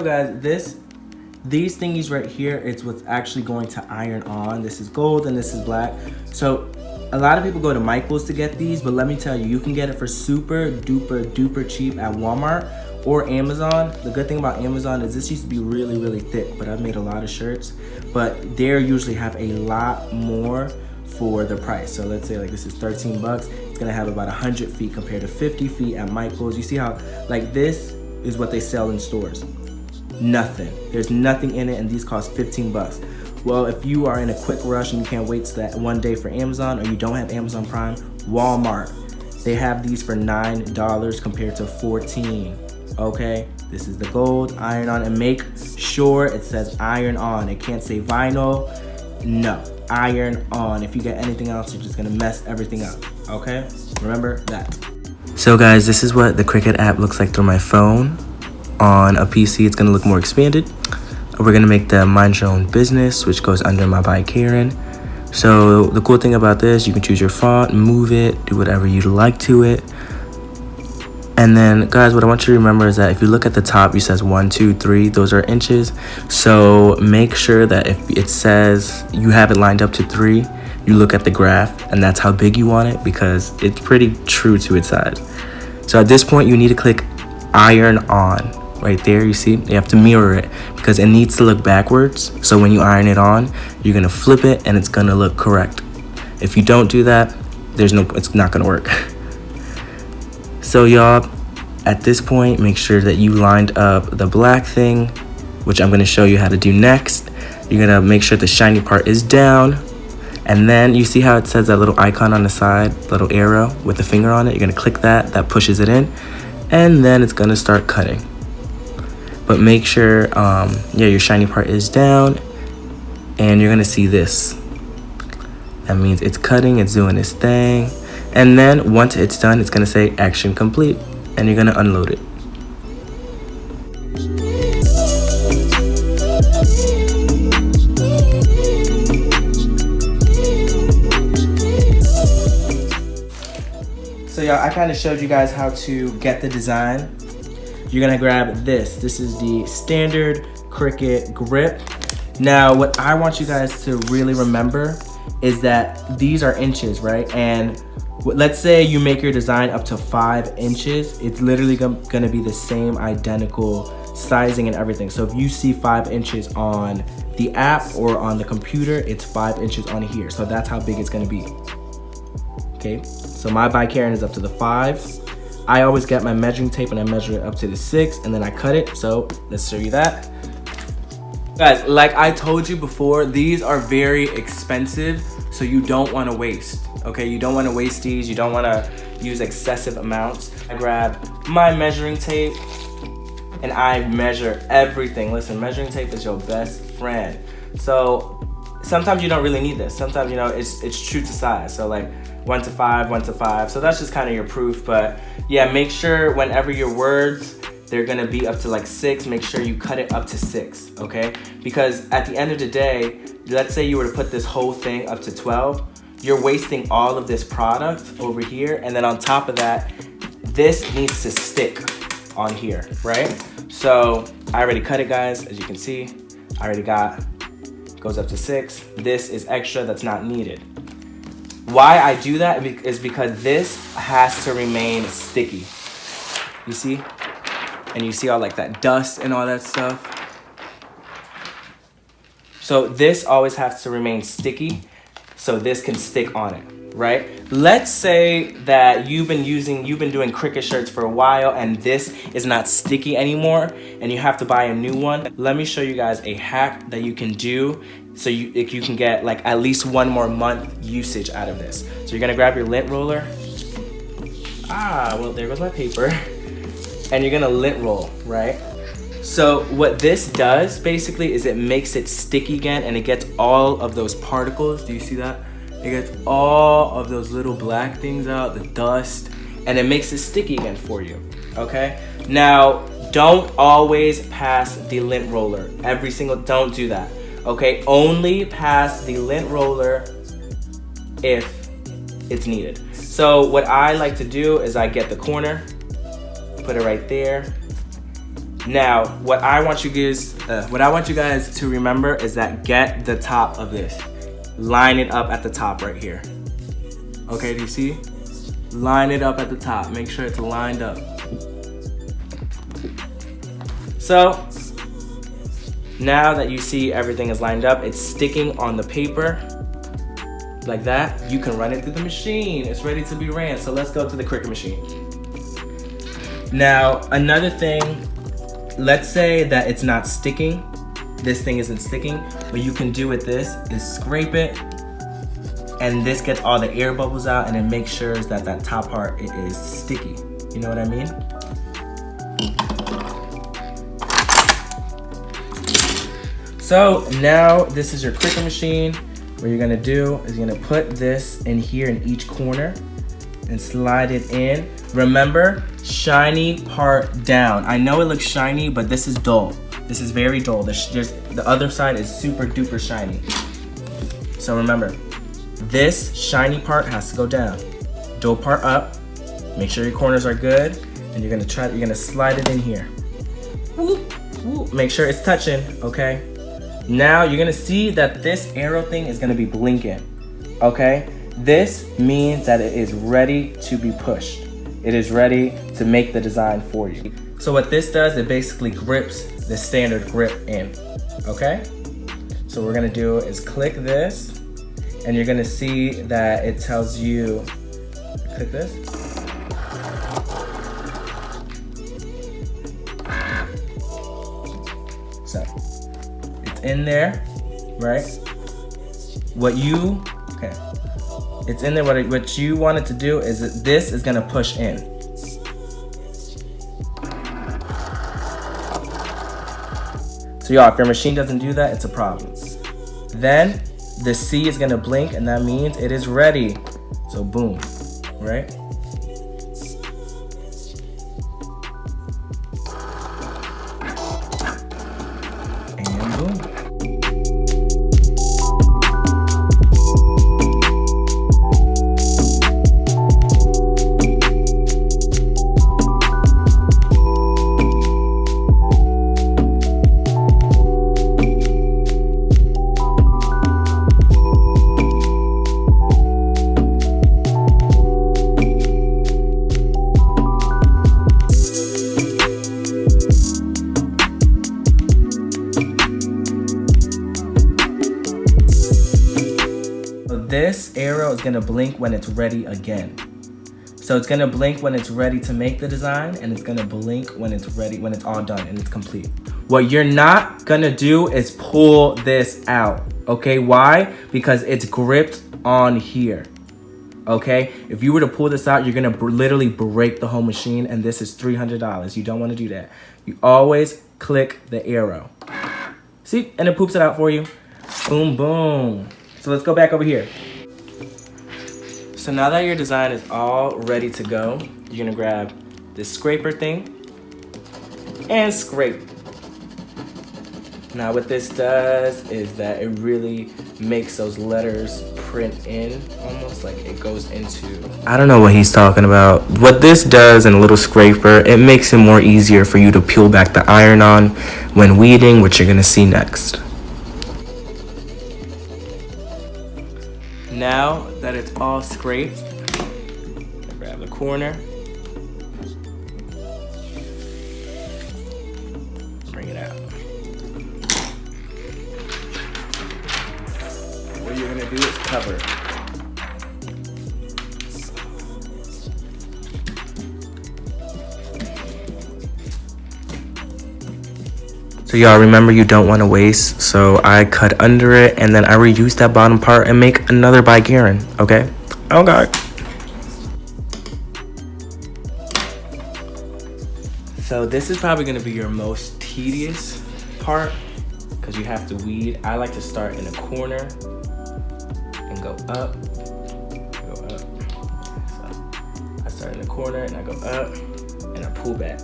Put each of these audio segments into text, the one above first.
So guys, these thingies right here, it's what's actually going to iron on. This is gold and this is black. So a lot of people go to Michael's to get these, but let me tell you, you can get it for super duper duper cheap at Walmart or Amazon. The good thing about Amazon is this used to be really, really thick, but I've made a lot of shirts, but they usually have a lot more for the price. So let's say like this is 13 bucks. It's gonna have about 100 feet compared to 50 feet at Michael's. You see how like this is what they sell in stores. Nothing. There's nothing in it, and these cost 15 bucks. Well, if you are in a quick rush and you can't wait that one day for Amazon, or you don't have Amazon Prime, Walmart, they have these for $9 compared to 14. Okay, this is the gold, iron on, and make sure it says iron on. It can't say vinyl. No, iron on. If you get anything else, you're just gonna mess everything up. Okay, remember that. So guys, this is what the Cricut app looks like through my phone. On a PC, it's gonna look more expanded. We're gonna make the Mind Your Own Business, which goes under my by Karen. So the cool thing about this, you can choose your font, move it, do whatever you'd like to it. And then guys, what I want you to remember is that if you look at the top, it says 1, 2, 3, those are inches. So make sure that if it says you have it lined up to 3, you look at the graph and that's how big you want it, because it's pretty true to its size. So at this point, you need to click iron on. Right there, you see, you have to mirror it because it needs to look backwards. So when you iron it on, you're gonna flip it and it's gonna look correct. If you don't do that, it's not gonna work. So y'all, at this point, make sure that you lined up the black thing, which I'm gonna show you how to do next. You're gonna make sure the shiny part is down, and then you see how it says that little icon on the side, little arrow with the finger on it. You're gonna click that pushes it in, and then it's gonna start cutting. But make sure, your shiny part is down, and you're gonna see this. That means it's cutting, it's doing its thing. And then once it's done, it's gonna say action complete, and you're gonna unload it. So y'all, I kind of showed you guys how to get the design. You're gonna grab this. This is the standard Cricut grip. Now, what I want you guys to really remember is that these are inches, right? And let's say you make your design up to 5 inches. It's literally gonna be the same identical sizing and everything. So if you see 5 inches on the app or on the computer, it's 5 inches on here. So that's how big it's gonna be. Okay, so my by Karen is up to the 5. I always get my measuring tape and I measure it up to the 6 and then I cut it. So let's show you that. Guys, like I told you before, these are very expensive, so you don't want to waste, okay? You don't want to waste these. You don't want to use excessive amounts. I grab my measuring tape and I measure everything. Listen, measuring tape is your best friend. So sometimes you don't really need this. Sometimes, you know, it's true to size. So like 1 to 5, 1 to 5. So that's just kind of your proof. But yeah, make sure whenever your words, they're gonna be up to like 6, make sure you cut it up to 6, okay? Because at the end of the day, let's say you were to put this whole thing up to 12, you're wasting all of this product over here, and then on top of that, this needs to stick on here, right? So I already cut it, guys, as you can see. I already goes up to 6. This is extra, that's not needed. Why I do that is because this has to remain sticky. You see? And you see all like that dust and all that stuff. So this always has to remain sticky so this can stick on it, right? Let's say that you've been doing Cricut shirts for a while and this is not sticky anymore and you have to buy a new one. Let me show you guys a hack that you can do so you can get like at least 1 more month usage out of this. So you're gonna grab your lint roller. Well, there goes my paper. And you're gonna lint roll, right? So what this does basically is it makes it sticky again, and it gets all of those particles. Do you see that? It gets all of those little black things out, the dust, and it makes it sticky again for you, okay? Now, don't always pass the lint roller. Don't do that, okay? Only pass the lint roller if it's needed. So what I like to do is I get the corner, put it right there, Now, what I want you guys to remember is that get the top of this. Line it up at the top right here. Okay, do you see? Line it up at the top. Make sure it's lined up. So, now that you see everything is lined up, it's sticking on the paper like that. You can run it through the machine. It's ready to be ran. So let's go to the Cricut machine. Now, another thing, let's say that it's not sticking. This thing isn't sticking. What you can do with this is scrape it, and this gets all the air bubbles out, and it makes sure that that top part is sticky. You know what I mean? So now this is your Cricut machine. What you're gonna do is you're gonna put this in here in each corner and slide it in. Remember, shiny part down. I know it looks shiny, but this is dull. This is very dull. The other side is super duper shiny. So remember, this shiny part has to go down. Dull part up. Make sure your corners are good, and you're gonna slide it in here. Whoop, whoop. Make sure it's touching, okay? Now you're gonna see that this arrow thing is gonna be blinking, okay? This means that it is ready to be pushed. It is ready to make the design for you. So what this does, it basically grips the standard grip in, okay? So what we're gonna do is click this, and you're gonna see that it tells you, click this. So, it's in there, right? It's in there. What you want it to do is that this is gonna push in. So y'all, if your machine doesn't do that, it's a problem. Then the C is gonna blink, and that means it is ready. So boom, right? And boom. This arrow is gonna blink when it's ready again. So it's gonna blink when it's ready to make the design, and it's gonna blink when it's ready, when it's all done and it's complete. What you're not gonna do is pull this out, okay? Why? Because it's gripped on here, okay? If you were to pull this out, you're gonna literally break the whole machine, and this is $300. You don't wanna do that. You always click the arrow. See, and it poops it out for you. Boom, boom. So let's go back over here. So now that your design is all ready to go, you're gonna grab this scraper thing and scrape. Now what this does is that it really makes those letters print in, almost like it goes into... I don't know what he's talking about. What this does in a little scraper, it makes it more easier for you to peel back the iron-on when weeding, which you're gonna see next. Now that it's all scraped, grab the corner, bring it out. What you're gonna do is cover. So y'all remember, you don't want to waste, so I cut under it and then I reuse that bottom part and make another by Garen, okay? Oh God. So this is probably going to be your most tedious part because you have to weed. I like to start in a corner and go up, go up. So I start in the corner and I go up and I pull back.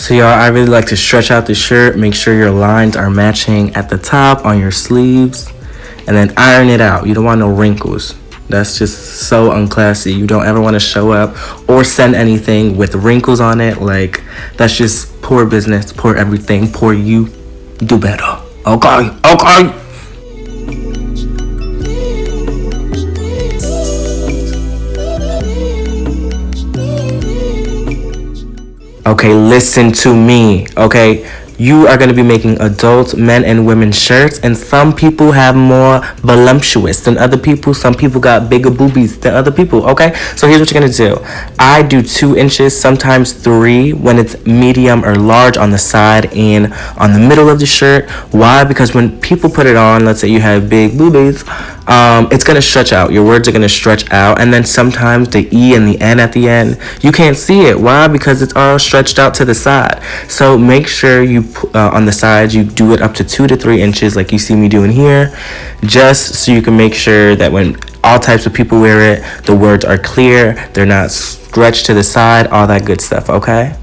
So y'all, I really like to stretch out the shirt, make sure your lines are matching at the top on your sleeves, and then iron it out. You don't want no wrinkles. That's just so unclassy. You don't ever want to show up or send anything with wrinkles on it. Like, that's just poor business, poor everything, poor you. Do better. Okay, okay. Okay, listen to me, okay? You are going to be making adult men and women shirts, and some people have more voluptuous than other people. Some people got bigger boobies than other people, okay? So here's what you're going to do. I do 2 inches, sometimes 3 when it's medium or large on the side and on the middle of the shirt. Why? Because when people put it on, let's say you have big boobies, it's going to stretch out. Your words are going to stretch out, and then sometimes the E and the N at the end, you can't see it. Why? Because it's all stretched out to the side. So make sure you on the sides, you do it up to 2 to 3 inches like you see me doing here, just so you can make sure that when all types of people wear it, the words are clear, they're not stretched to the side, all that good stuff, okay?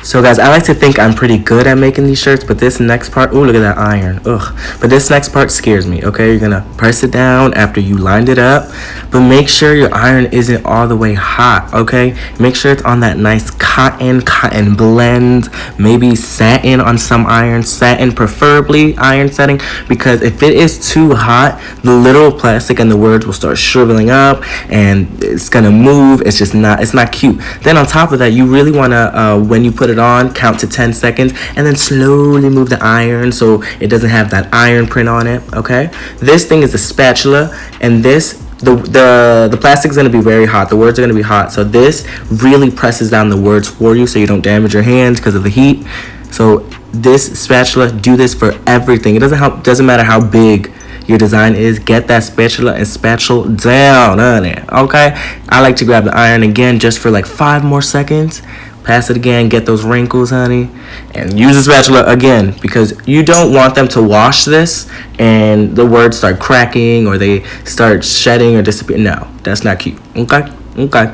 So guys, I like to think I'm pretty good at making these shirts, but this next part, oh, look at that iron, ugh. But this next part scares me, okay? You're gonna press it down after you lined it up, but make sure your iron isn't all the way hot, okay? Make sure it's on that nice cotton blend, maybe satin on some iron, satin preferably iron setting, because if it is too hot, the little plastic and the words will start shriveling up and it's gonna move. It's just not, it's not cute. Then on top of that, you really wanna, when you put it on, count to 10 seconds and then slowly move the iron so it doesn't have that iron print on it, okay? This thing is a spatula, and this, the plastic is going to be very hot. The words are going to be hot, so this really presses down the words for you so you don't damage your hands because of the heat. So this spatula, do this for everything. It doesn't matter how big your design is. Get that spatula and spatula down on it, okay? I like to grab the iron again just for like 5 more seconds. Pass it again, get those wrinkles, honey, and use the spatula again, because you don't want them to wash this and the words start cracking or they start shedding or disappearing. No, that's not cute, okay? Okay.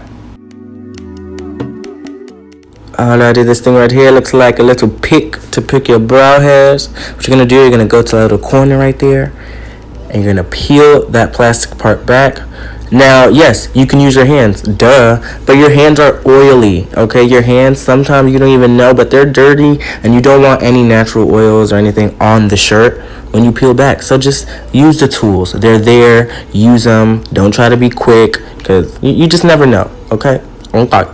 Alrighty, this thing right here looks like a little pick to pick your brow hairs. What you're gonna do, you're gonna go to a little corner right there, and you're gonna peel that plastic part back. Now, yes, you can use your hands, duh, but your hands are oily, okay? Your hands, sometimes you don't even know, but they're dirty, and you don't want any natural oils or anything on the shirt when you peel back. So just use the tools. They're there, use them. Don't try to be quick, because you just never know, okay? Okay.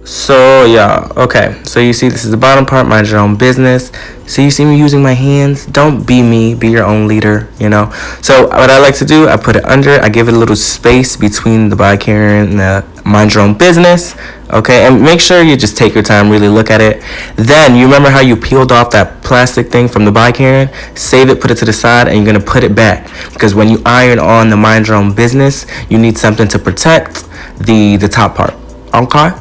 So yeah, okay, so you see this is the bottom part, mind your own business. So you see me using my hands, don't be me, be your own leader, you know. So what I like to do, I put it under, I give it a little space between the bicarrier and the mind your own business, okay, and make sure you just take your time, really look at it. Then you remember how you peeled off that plastic thing from the bicarrier, save it, put it to the side, and you're gonna put it back, because when you iron on the mind your own business, you need something to protect the top part, okay?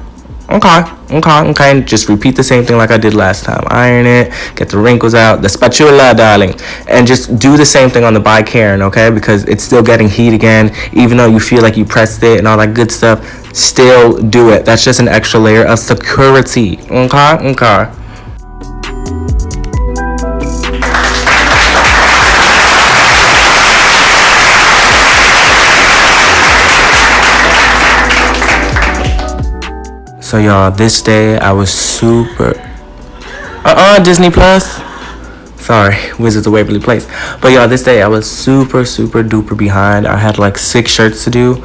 Okay. Just repeat the same thing like I did last time. Iron it, get the wrinkles out, the spatula, darling. And just do the same thing on the bicarrier, okay? Because it's still getting heat again. Even though you feel like you pressed it and all that good stuff, still do it. That's just an extra layer of security, okay? So y'all, this day I was super Disney Plus. Sorry, Wizards of Waverly Place. But y'all, this day I was super duper behind. I had like 6 shirts to do,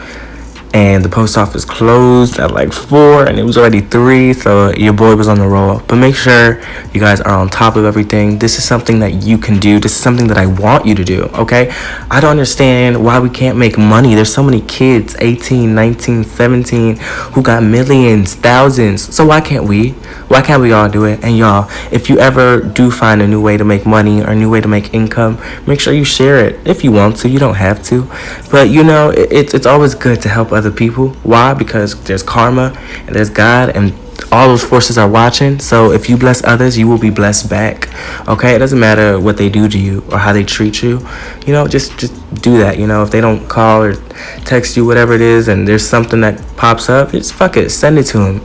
and the post office closed at like 4 and it was already 3, so your boy was on the roll. But make sure you guys are on top of everything. This is something that you can do. This is something that I want you to do, okay? I don't understand why we can't make money. There's so many kids, 18, 19, 17, who got millions, thousands. So why can't we? Why can't we all do it? And y'all, if you ever do find a new way to make money or a new way to make income, make sure you share it. If you want to, you don't have to. But you know, it's always good to help other people. Why? Because there's karma and there's God, and all those forces are watching. So if you bless others, you will be blessed back, okay? It doesn't matter what they do to you or how they treat you, you know. Just do that, you know. If they don't call or text you, whatever it is, and there's something that pops up, just fuck it, send it to them.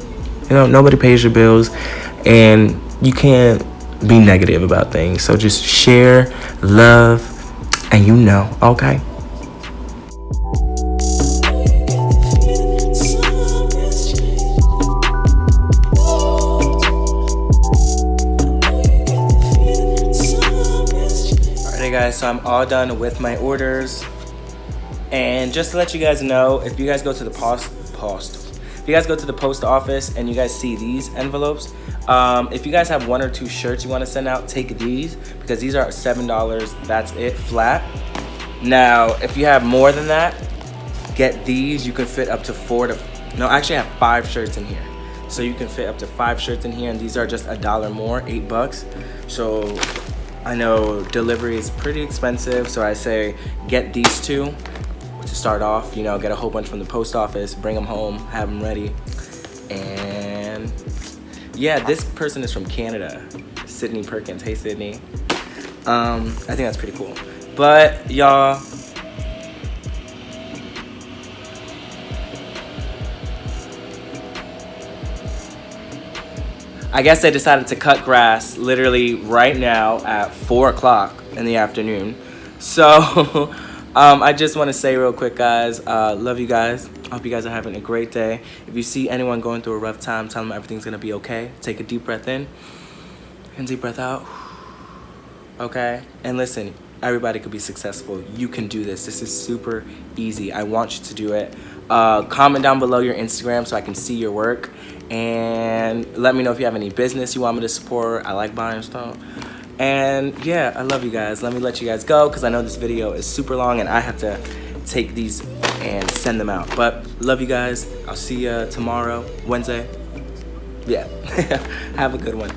You know, nobody pays your bills, and you can't be negative about things. So just share, love, and you know, okay? Alright guys, so I'm all done with my orders. And just to let you guys know, if you guys go to the if you guys go to the post office and you guys see these envelopes, if you guys have 1 or 2 shirts you want to send out, take these, because these are $7. That's it, flat. Now, if you have more than that, get these. You can fit up to 4 to, no, actually I have 5 shirts in here. So you can fit up to 5 shirts in here, and these are just $1 more, $8. So I know delivery is pretty expensive, so I say get these 2 to start off. You know, get a whole bunch from the post office, bring them home, have them ready. And yeah, this person is from Canada, Sydney Perkins. Hey Sydney. I think that's pretty cool. But y'all, I guess I decided to cut grass literally right now at 4 o'clock in the afternoon. So I just want to say real quick, guys, love you guys. I hope you guys are having a great day. If you see anyone going through a rough time, tell them everything's going to be okay. Take a deep breath in and deep breath out. Okay? And listen, everybody could be successful. You can do this. This is super easy. I want you to do it. Comment down below your Instagram so I can see your work. And let me know if you have any business you want me to support. I like buying stuff. And yeah, I love you guys. Let me let you guys go, because I know this video is super long and I have to take these and send them out. But love you guys. I'll see you tomorrow, Wednesday. Yeah. Have a good one.